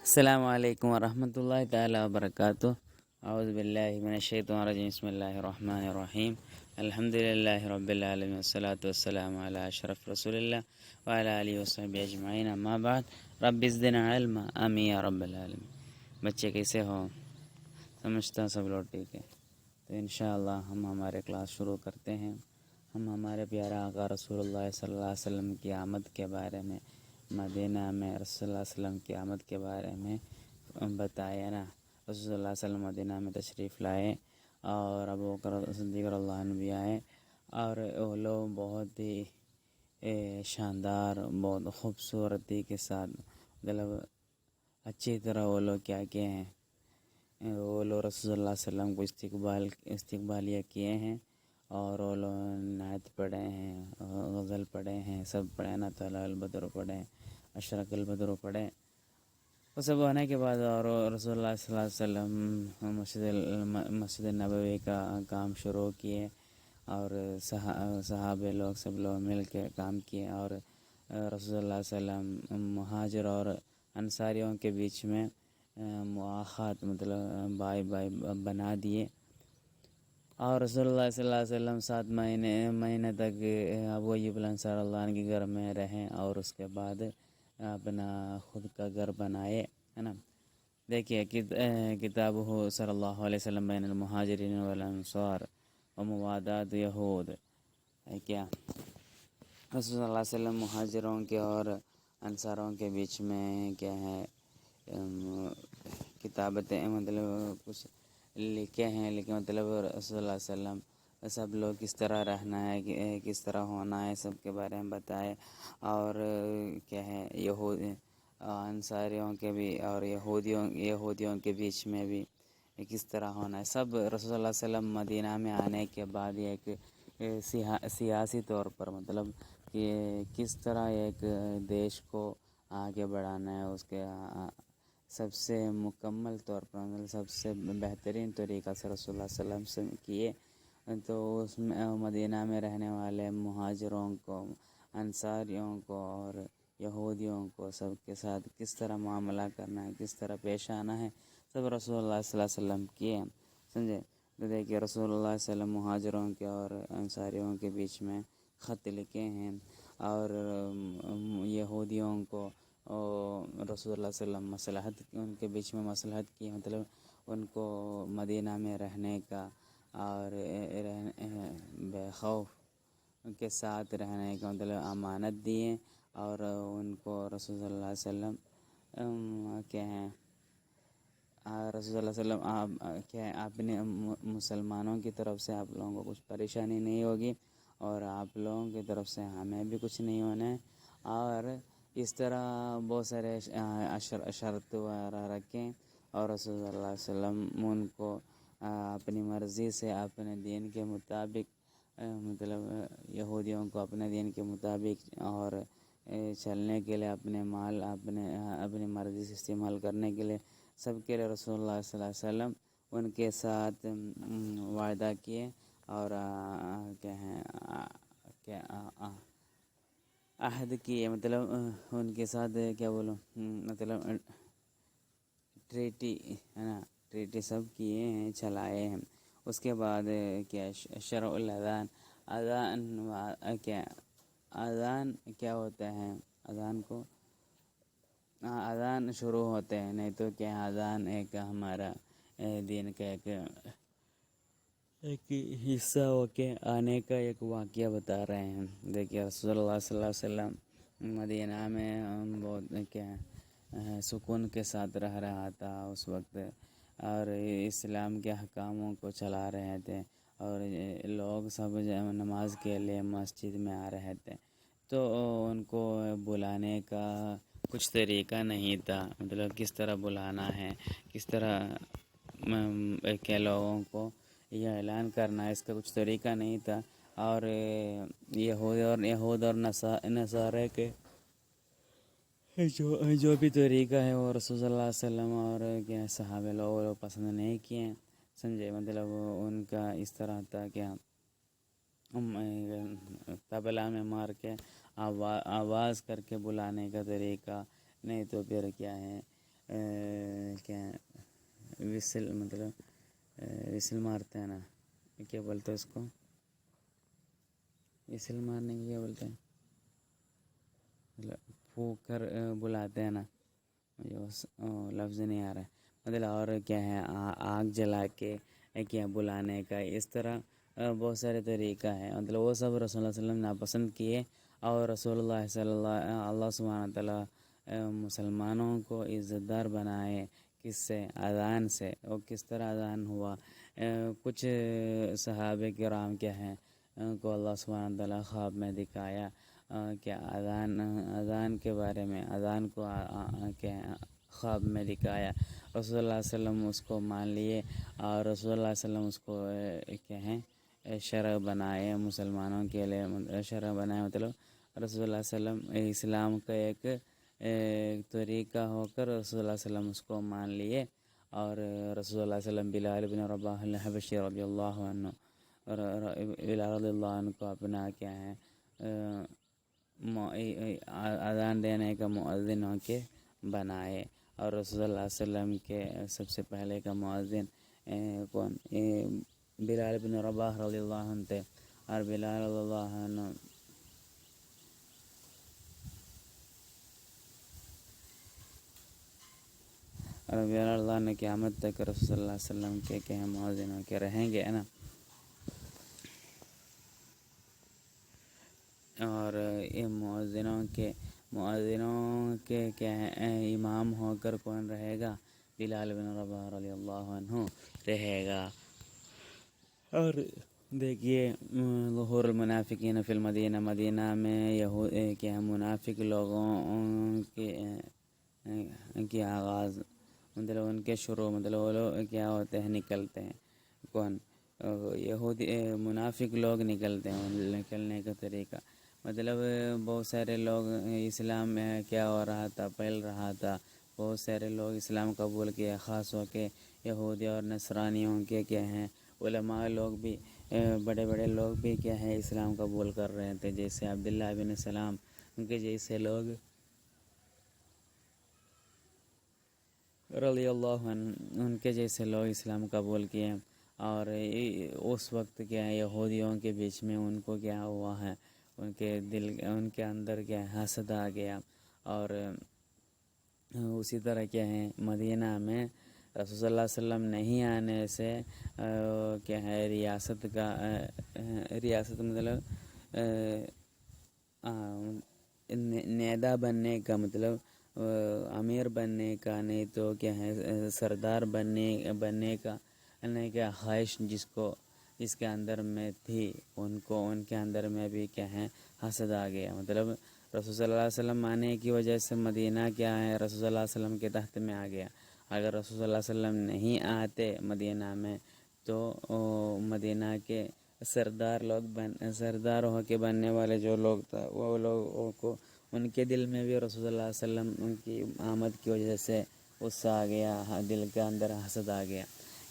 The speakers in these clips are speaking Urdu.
السلام علیکم ورحمۃ اللہ تعالی وبرکاتہ۔ اعوذ باللہ من الشیطان الرجیم، بسم اللہ الرحمن الرحیم، الحمد للہ رب العالمین والصلاة والسلام علی اشرف رسول اللہ وعلی آلہ وصحبہ اجمعین، اما بعد، رب زدنا علما آمین یا رب العالمین۔ بچے کیسے ہو؟ سمجھتا سب لوگ ٹھیک ہے؟ تو انشاءاللہ ہم ہمارے کلاس شروع کرتے ہیں۔ ہم ہمارے پیارا آقا رسول اللہ صلی اللہ علیہ وسلم کی آمد کے بارے میں، مدینہ میں رسول اللہ علیہ وسلم کی آمد کے بارے میں بتایا نا۔ رسول اللہ صلی اللہ علیہ وسلم مدینہ میں تشریف لائے اور ابو بکر صدیق رضی اللہ عنہ بھی آئے، اور وہ لوگ بہت ہی شاندار، بہت خوبصورتی کے ساتھ، مطلب اچھی طرح وہ لوگ کیا کیے ہیں، وہ لوگ رسول اللہ صلی اللہ علیہ وسلم کو استقبالیہ کیے ہیں، اور وہ لوگ نعت پڑھے ہیں، غزل پڑھے ہیں، سب پڑھے نا، طلع البدر پڑھے، اشرق البدر پڑھے۔ وہ سب ہونے کے بعد اور رسول اللہ صلی اللہ علیہ وسلم مسجد نبوی کا کام شروع کیے، اور صحابہ لوگ سب لوگ مل کے کام کیے، اور رسول اللہ صلی اللہ علیہ وسلم مہاجر اور انصاریوں کے بیچ میں مواخات، مطلب بائی بنا دیے، اور رسول اللہ صلی اللہ علیہ وسلم 7 مہینے تک ابو ایوب الانصاری اللہ عنہ کے گھر میں رہیں، اور اس کے بعد اپنا خود کا گھر بنائے، ہے نا۔ دیکھیے کتاب ہو صلی اللہ علیہ وسلم بین المہاجرین والانصار و موادات یہود ہے کیا، رسول صلی اللہ علیہ وسلم مہاجروں کے اور انصاروں کے بیچ میں کیا ہے، کتابتیں، مطلب کچھ لکھے ہیں، لیکن مطلب رسول اللہ علیہ وسلم سب لوگ کس طرح رہنا ہے، کس طرح ہونا ہے، سب کے بارے میں بتائے، اور کیا ہے انصاریوں کے بھی اور یہودیوں کے بیچ میں بھی کس طرح ہونا ہے، سب رسول اللہ علیہ وسلم مدینہ میں آنے کے بعد ایک سیاسی طور پر، مطلب کہ کس طرح ایک دیش کو آگے بڑھانا ہے، اس کے سب سے مکمل طور پر، مطلب سب سے بہترین طریقہ سے رسول اللہ صلی اللہ علیہ وسلم کیے۔ تو اس میں مدینہ میں رہنے والے مہاجروں کو، انصاریوں کو اور یہودیوں کو، سب کے ساتھ کس طرح معاملہ کرنا ہے، کس طرح پیش آنا ہے، سب رسول اللہ صلی اللہ علیہ وسلم کیے، سمجھے۔ تو دیکھیے رسول اللہ صلی اللہ علیہ وسلم مہاجروں کے اور انصاریوں کے بیچ میں خط لکھے ہیں، اور یہودیوں کو رسول اللہ صلی اللہ علیہ وسلم مصلحت، ان کے بیچ میں مصلحت کی، مطلب ان کو مدینہ میں رہنے کا اور بے خوف کے ساتھ رہنے کا مطلب امانت دیے، اور ان کو رسول اللہ علیہ وسلم کیا ہیں، رسول اللہ علیہ وسلم کیا ہے، اپنے مسلمانوں کی طرف سے آپ لوگوں کو کچھ پریشانی نہیں ہوگی، اور آپ لوگوں کی طرف سے ہمیں بھی کچھ نہیں ہونا ہے، اور اس طرح بہت سارے شرط وغیرہ رکھیں، اور رسول اللہ علیہ وسلم ان کو اپنی مرضی سے اپنے دین کے مطابق، مطلب یہودیوں کو اپنے دین کے مطابق اور چلنے کے لیے اپنے مال اپنی مرضی سے استعمال کرنے کے لیے، سب کے لیے رسول اللہ صلی اللہ علیہ وسلم ان کے ساتھ وعدہ کیے، اور کیا عہد کیے، مطلب ان کے ساتھ کیا بولوں، مطلب ٹریٹی ہے نا، ٹریٹی سب کیے ہیں، چلائے ہیں۔ اس کے بعد کیا شرع الاذان، اذان کیا ہوتا ہے، اذان شروع ہوتے ہیں، نہیں تو کیا اذان ایک ہمارا دین کا ایک حصہ ہو کے آنے کا ایک واقعہ بتا رہے ہیں۔ دیکھیے رسول اللہ صلی اللہ علیہ وسلم مدینہ میں بہت کیا سکون کے ساتھ رہ رہا تھا اس وقت، اور اسلام کے احکاموں کو چلا رہے تھے، اور لوگ سب نماز کے لیے مسجد میں آ رہے تھے، تو ان کو بلانے کا کچھ طریقہ نہیں تھا، مطلب کس طرح بلانا ہے، کس طرح کے لوگوں کو یہ اعلان کرنا ہے، اس کا کچھ طریقہ نہیں تھا، اور یہود اور نصارے کے جو بھی طریقہ ہے وہ رسول اللہ علیہ وسلم اور کیا صحابہ لوگ پسند نہیں کیے، سمجھے، مطلب ان کا اس طرح تھا کیا طبلہ میں مار کے آواز کر کے بلانے کا طریقہ، نہیں تو پھر کیا ہے کیا وسل مطلب وسل مارتے ہیں نا، کیا بولتے ہیں اس کو، وسل مارنے کی کیا بولتے ہیں، مطلب پھونک کر بلاتے ہیں نا، لفظ نہیں آ رہا ہے، مطلب اور کیا ہے آگ جلا کے کیا بلانے کا، اس طرح بہت سارے طریقہ ہے، مطلب وہ سب رسول اللہ صلی اللہ علیہ وسلم ناپسند کیے، اور رسول اللہ صلی اللہ سبحانہ تعالیٰ مسلمانوں کو عزت دار بنائے، کس سے، اذان سے، اور کس طرح اذان ہوا، کچھ صحابہ کرام کیا ہیں کو اللہ سبحانہ تعالیٰ خواب میں دکھایا کہ اذان کے بارے میں، اذان کو کیا خواب میں دکھایا، رسول اللہ علیہ وسلم اس کو مان لیے، اور رسول اللہ علیہ وسلم اس کو کیا ہیں شرع بنائے مسلمانوں کے لیے، شرع بنائے، مطلب رسول اللہ علیہ وسلم اسلام کا ایک طریقہ ہو کر رسول اللہ علیہ وسلم اس کو مان لیے، اور رسول اللہ علیہ وسلم بلال بن رباح الحبشی رضی اللہ عنہ، بلال رضی اللہ عنہ کو اپنا کیا ہے اذان دینے کا مؤذن ہو کے بنائے، اور رسول اللہ علیہ وسلم کے سب سے پہلے کا مؤذن کون، بلال بن رباح رضی اللہ عنہ تھے، اور بلال رضی اللہ عنہ اور بلال اللہ نے قیامت تک رسول اللہ علیہ وسلم کے کہ مؤذن ہو کے رہیں گے نا، اور یہ مؤذنوں کے کیا ہے امام ہو کر کون رہے گا، بلال بن رباح رضی اللہ عنہ رہے گا۔ اور دیکھیے ظہور المنافقین فی المدینہ، مدینہ میں کیا منافق لوگوں کی آغاز، مطلب ان کے شروع، مطلب وہ لوگ کیا ہوتے ہیں نکلتے ہیں، کون، یہودی منافق لوگ نکلتے ہیں، نکلنے کا طریقہ مطلب بہت سارے لوگ اسلام میں کیا ہو رہا تھا، پھیل رہا تھا، بہت سارے لوگ اسلام قبول کیے، خاص ہو کے یہودی اور نصرانیوں کے کیا ہیں علماء لوگ بھی، بڑے بڑے لوگ بھی کیا ہے اسلام قبول کر رہے تھے، جیسے عبداللہ بن سلام، ان کے جیسے لوگ رضی اللہ عنہ، ان کے جیسے لوگ اسلام قبول کیے، اور اس وقت کیا ہے یہودیوں کے بیچ میں ان کو کیا ہوا ہے، ان کے اندر کیا حسد آ گیا، اور اسی طرح کیا ہے مدینہ میں رسول اللہ صلی اللہ علیہ وسلم نہیں آنے سے کیا ہے ریاست مطلب نیدا بننے کا، مطلب امیر بننے کا، نہیں تو کیا ہے سردار بننے کا کیا خواہش جس کے اندر میں تھی، ان کے اندر میں بھی کیا ہے حسد آ گیا، مطلب رسول صلی اللہ علیہ وسلم آنے کی وجہ سے مدینہ کیا ہے رسول اللہ علیہ وسلم کے تحت میں آ گیا، اگر رسول صلی اللہ علیہ وسلم نہیں آتے مدینہ میں تو مدینہ کے سردار ہو کے بننے والے جو لوگ تھا، وہ لوگوں کو ان کے دل میں بھی رسول اللہ علیہ وسلم ان کی آمد کی وجہ سے غصہ آ گیا، دل کے اندر حسد آ گیا،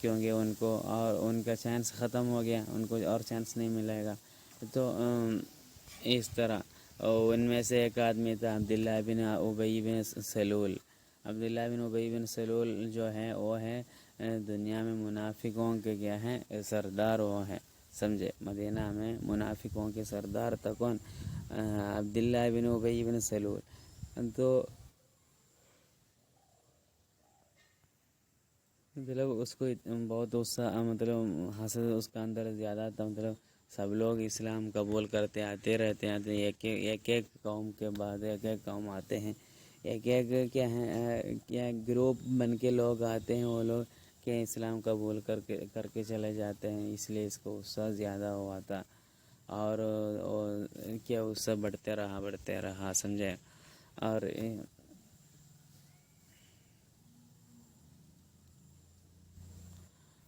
کیونکہ ان کو اور ان کا چانس ختم ہو گیا، ان کو اور چانس نہیں ملے گا، تو اس طرح ان میں سے ایک آدمی تھا عبداللہ بن ابی بن سلول، عبداللہ بن ابی بن سلول جو ہے وہ ہے دنیا میں منافقوں کے کیا ہیں سردار، وہ ہیں سمجھے، مدینہ میں منافقوں کے سردار تھا کون، عبداللہ بن ابی بن سلول، تو مطلب اس کو بہت غصہ، مطلب حسد اس کا اندر زیادہ تھا، مطلب سب لوگ اسلام قبول کرتے آتے رہتے ہیں، ایک ایک قوم کے بعد ایک ایک قوم آتے ہیں، ایک ایک کیا ہے کیا گروپ بن کے لوگ آتے ہیں، وہ لوگ کہ اسلام قبول کر کے چلے جاتے ہیں، اس لیے اس کو غصہ زیادہ ہوا تھا، اور کیا غصہ بڑھتے رہا سمجھے،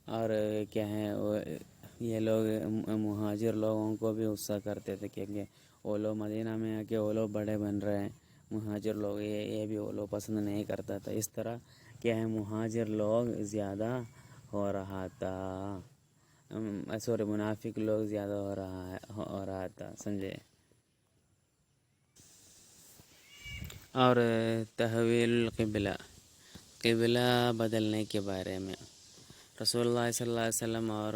اور کیا ہے یہ لوگ مہاجر لوگوں کو بھی غصہ کرتے تھے، کیونکہ وہ لوگ مدینہ میں آ کے وہ لوگ بڑے بن رہے ہیں، مہاجر لوگ یہ بھی وہ لوگ پسند نہیں کرتا تھا، اس طرح کیا ہے مہاجر لوگ زیادہ ہو رہا تھا، سورے منافق لوگ زیادہ ہو رہا تھا سمجھے، اور تحویل القبلہ، قبلہ بدلنے کے بارے میں رسول اللہ صلی اللہ علیہ وسلم اور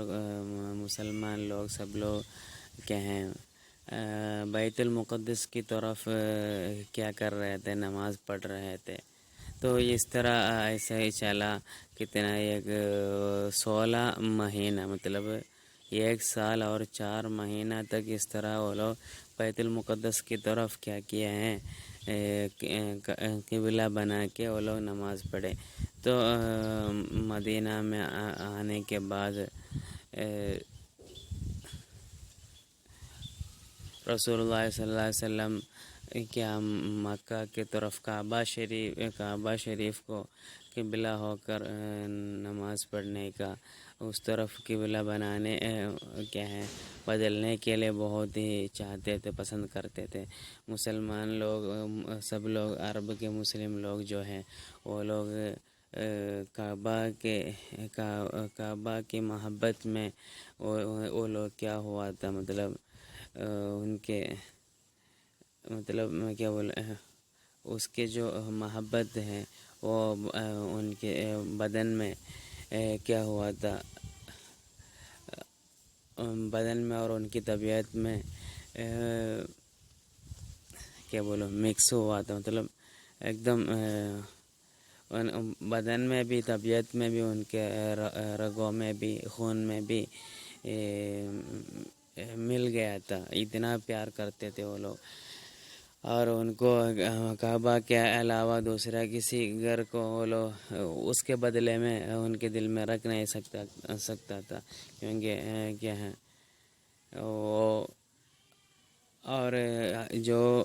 مسلمان لوگ سب لوگ کیا ہیں بیت المقدس کی طرف کیا کر رہے تھے، نماز پڑھ رہے تھے. تو اس طرح ایسا ہی چلا کتنا 16 مہینہ، مطلب 1 سال اور 4 مہینہ تک اس طرح وہ لوگ بیت المقدس کی طرف کیا کیے ہیں، قبلہ بنا کے وہ لوگ نماز پڑھے. تو مدینہ میں آنے کے بعد رسول اللہ صلی اللہ علیہ وسلم کیا مکہ کی طرف کعبہ شریف کو قبلہ ہو کر نماز پڑھنے کا، اس طرف قبلہ بنانے کیا ہے بدلنے کے لیے بہت ہی چاہتے تھے، پسند کرتے تھے. مسلمان لوگ سب لوگ عرب کے مسلم لوگ جو ہیں وہ لوگ کعبہ کی محبت میں وہ لوگ کیا ہوا تھا، مطلب ان کے مطلب میں کیا بولے، اس کے جو محبت ہے وہ ان کے بدن میں کیا ہوا تھا، بدن میں اور ان کی طبیعت میں کیا بولو مکس ہوا تھا، مطلب ایک دم بدن میں بھی طبیعت میں بھی ان کے رگوں میں بھی خون میں بھی مل گیا تھا. اتنا پیار کرتے تھے وہ لوگ. اور ان کو کعبہ کے علاوہ دوسرا کسی گھر کو وہ لوگ اس کے بدلے میں ان کے دل میں رکھ نہیں سکتا تھا، کیونکہ کیا ہے وہ اور جو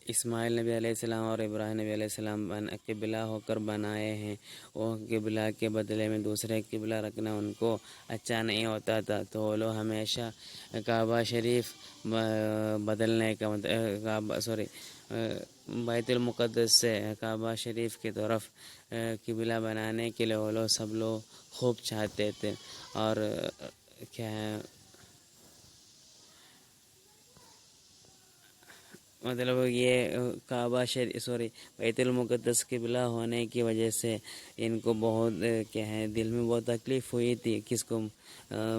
اسماعیل نبی علیہ السلام اور ابراہیم نبی علیہ السلام قبلہ ہو کر بنائے ہیں، وہ قبلہ کے بدلے میں دوسرے قبلہ رکھنا ان کو اچھا نہیں ہوتا تھا. تو وہ لوگ ہمیشہ کعبہ شریف بدلنے کا بیت المقدس سے کعبہ شریف کی طرف قبلہ بنانے کے لیے وہ لوگ سب لوگ خوب چاہتے تھے. اور کیا ہے مطلب یہ کعبہ بیت المقدس قبلہ ہونے کی وجہ سے ان کو بہت کیا ہے دل میں بہت تکلیف ہوئی تھی، کس کو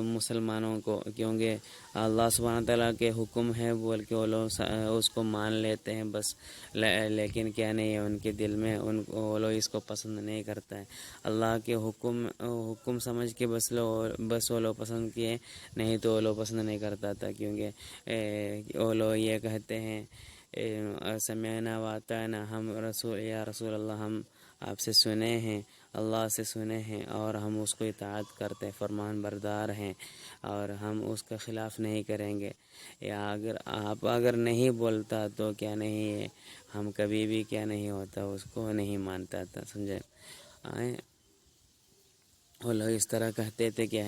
مسلمانوں کو، کیونکہ اللہ سبحانہ تعالیٰ کے حکم ہے بول کے وہ لوگ اس کو مان لیتے ہیں بس، لیکن کیا نہیں ہے ان کے دل میں وہ لوگ اس کو پسند نہیں کرتا ہے. اللہ کے حکم سمجھ کے بس وہ لوگ پسند کیے، نہیں تو وہ لوگ پسند نہیں کرتا تھا. کیونکہ وہ لوگ یہ کہتے ہیں سمعنا واطعنا، ہم یا رسول اللہ ہم آپ سے سنے ہیں، اللہ سے سنے ہیں، اور ہم اس کو اطاعت کرتے ہیں، فرمان بردار ہیں، اور ہم اس کا خلاف نہیں کریں گے. یا اگر نہیں بولتا تو کیا نہیں ہے، ہم کبھی بھی کیا نہیں ہوتا اس کو نہیں مانتا تھا. سمجھے؟ وہ لوگ اس طرح کہتے تھے کہ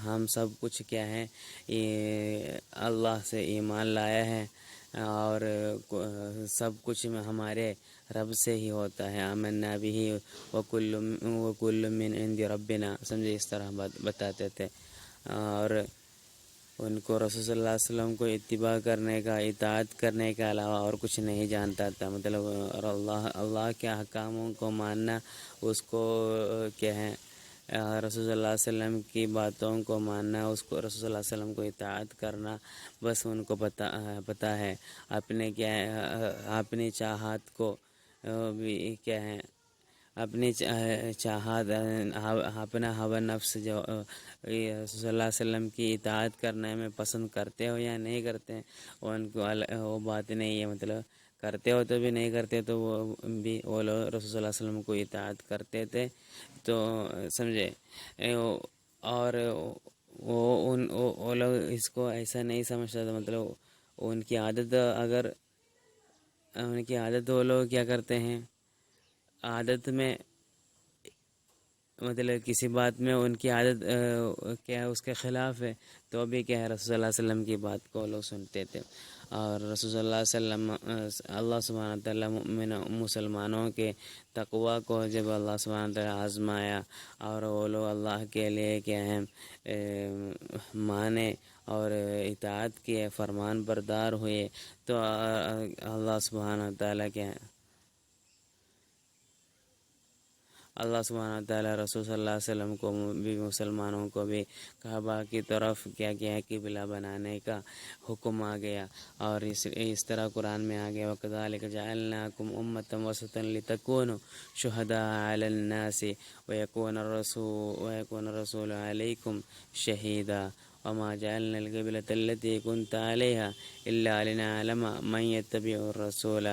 ہم سب کچھ کیا ہے یہ اللہ سے ایمان لایا ہے، اور سب کچھ میں ہمارے رب سے ہی ہوتا ہے. آمنا بھی وکل من عند ربنا، سمجھے اس طرح بتاتے تھے. اور ان کو رسول صلی اللہ علیہ وسلم کو اتباع کرنے کا، اطاعت کرنے کے علاوہ اور کچھ نہیں جانتا تھا. مطلب اللہ کے احکاموں کو ماننا، اس کو کیا ہے رسول صلی اللہ علیہ وسلم کی باتوں کو ماننا، اس کو رسول صلی اللہ علیہ وسلم کو اطاعت کرنا، بس ان کو پتہ ہے. اپنی چاہت کو بھی کیا ہے، اپنی چاہت، اپنا ہوا نفس جو رسول صلی اللہ علیہ وسلم کی اطاعت کرنے میں پسند کرتے ہو یا نہیں کرتے ہیں، ان کو وہ بات نہیں ہے. مطلب کرتے ہو تو بھی نہیں کرتے تو وہ لوگ رسول صلی اللہ علیہ وسلم کو اطاعت کرتے تھے. تو سمجھے، اور وہ لوگ اس کو ایسا نہیں سمجھتا تھا. مطلب ان کی عادت وہ لوگ کیا کرتے ہیں، عادت میں مطلب کسی بات میں ان کی عادت کیا ہے اس کے خلاف ہے، تو بھی کیا ہے رسول صلی اللہ علیہ وسلم کی بات کو لوگ سنتے تھے. اور رسول صلی اللہ علیہ وسلم اللہ سبحانہ تعالیٰ مسلمانوں کے تقوی کو جب اللہ سبحانہ تعالیٰ آزمایا، اور وہ لوگ اللہ کے لیے کیا ہیں مانے اور اطاعت کیے، فرمان بردار ہوئے، تو اللہ سبحانہ تعالیٰ کیا ہے اللہ سبحانہ تعالیٰ رسول صلی اللہ علیہ وسلم کو بھی مسلمانوں کو بھی کعبہ کی طرف کیا کیا قبلہ بنانے کا حکم آ گیا، اور اس طرح قرآن میں آ گیا وَكَذَلِكَ جَعَلْنَاكُمْ أُمَّةً وَسَطًا لِتَكُونُوا شُهَدَاءَ عَلَى النَّاسِ وَيَكُونَ الرَّسُولُ عَلَيْكُمْ شَهِيدًا وما جعلنا القبلة التي كنت عليها إلا لنعلم من يتبع الرسول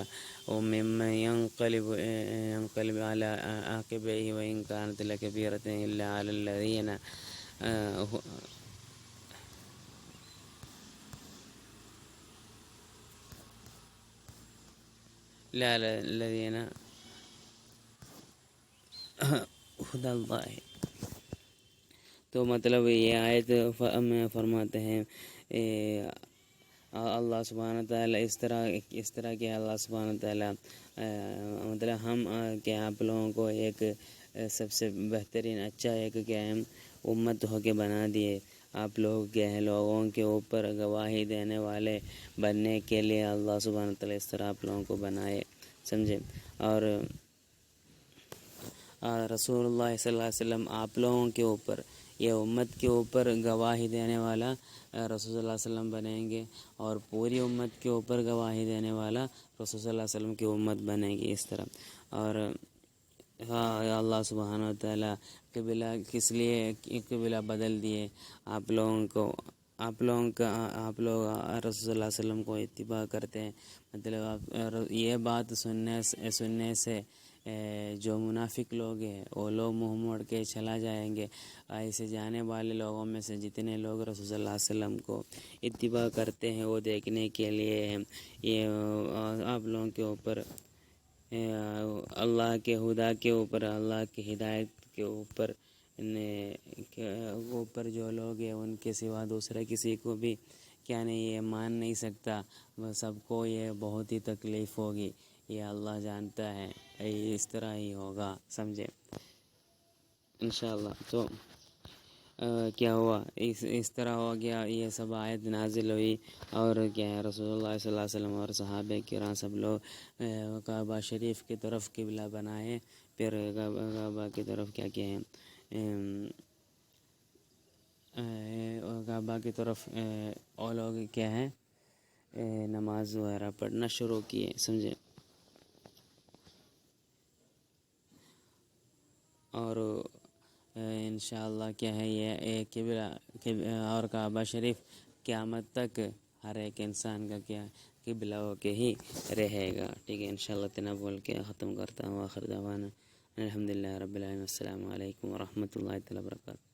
وممن ينقلب على عقبيه وإن كانت لكبيرة إلا على الذين لا على الذين خدا اللہ ہے۔ تو مطلب یہ آیت میں فرماتے ہیں اللہ سبحانہ تعالیٰ اس طرح کہ اللہ سبحانہ تعالیٰ مطلب ہم کہ آپ لوگوں کو ایک سب سے بہترین اچھا ایک کیا ہے امت ہو کے بنا دیے، آپ لوگ کیا ہے لوگوں کے اوپر گواہی دینے والے بننے کے لیے اللہ سبحانہ تعالیٰ اس طرح آپ لوگوں کو بنائے، سمجھے۔ اور رسول اللہ صلی اللہ علیہ وسلم آپ لوگوں کے اوپر، یہ امت کے اوپر گواہی دینے والا رسول اللہ علیہ وسلم بنیں گے، اور پوری امت کے اوپر گواہی دینے والا رسول صلی اللہ علیہ وسلم کی امت بنے گی اس طرح۔ اور اللہ سبحانہ و تعالیٰ قبلہ کس لیے قبلہ بدل دیے آپ لوگوں کو، آپ لوگ رسول صلی اللہ علیہ وسلم کو اتباع کرتے ہیں، مطلب یہ بات سننے سے جو منافق لوگ ہیں وہ لوگ منہ موڑ کے چلا جائیں گے۔ ایسے جانے والے لوگوں میں سے جتنے لوگ رسول صلی اللہ علیہ وسلم کو اتباع کرتے ہیں وہ دیکھنے کے لیے یہ آپ لوگوں کے اوپر اللہ کے خدا کے اوپر، اللہ کی ہدایت کے اوپر جو لوگ ہیں ان کے سوا دوسرے کسی کو بھی کیا نہیں یہ مان نہیں سکتا، وہ سب کو یہ بہت ہی تکلیف ہوگی، یہ اللہ جانتا ہے، اس طرح ہی ہوگا، سمجھے انشاءاللہ۔ تو کیا ہوا اس طرح ہو گیا، یہ سب آیت نازل ہوئی، اور کیا ہے رسول اللہ صلی اللہ علیہ وسلم اور صحابہ کرام سب لوگ کعبہ شریف کی طرف قبلہ بنائے، پھر کعبہ کی طرف کیا کیا ہے کعبہ کی طرف وہ لوگ کیا ہے نماز وغیرہ پڑھنا شروع کیے، سمجھے۔ اور انشاءاللہ کیا ہے یہ قبلہ اور کعبہ شریف قیامت تک ہر ایک انسان کا کیا قبلہ ہو کے ہی رہے گا، ٹھیک ہے۔ انشاءاللہ اتنا بول کے ختم کرتا ہوں، آخر دعوانا الحمدللہ رب العالمین، السلام علیکم ورحمۃ اللہ تعالیٰ وبرکاتہ۔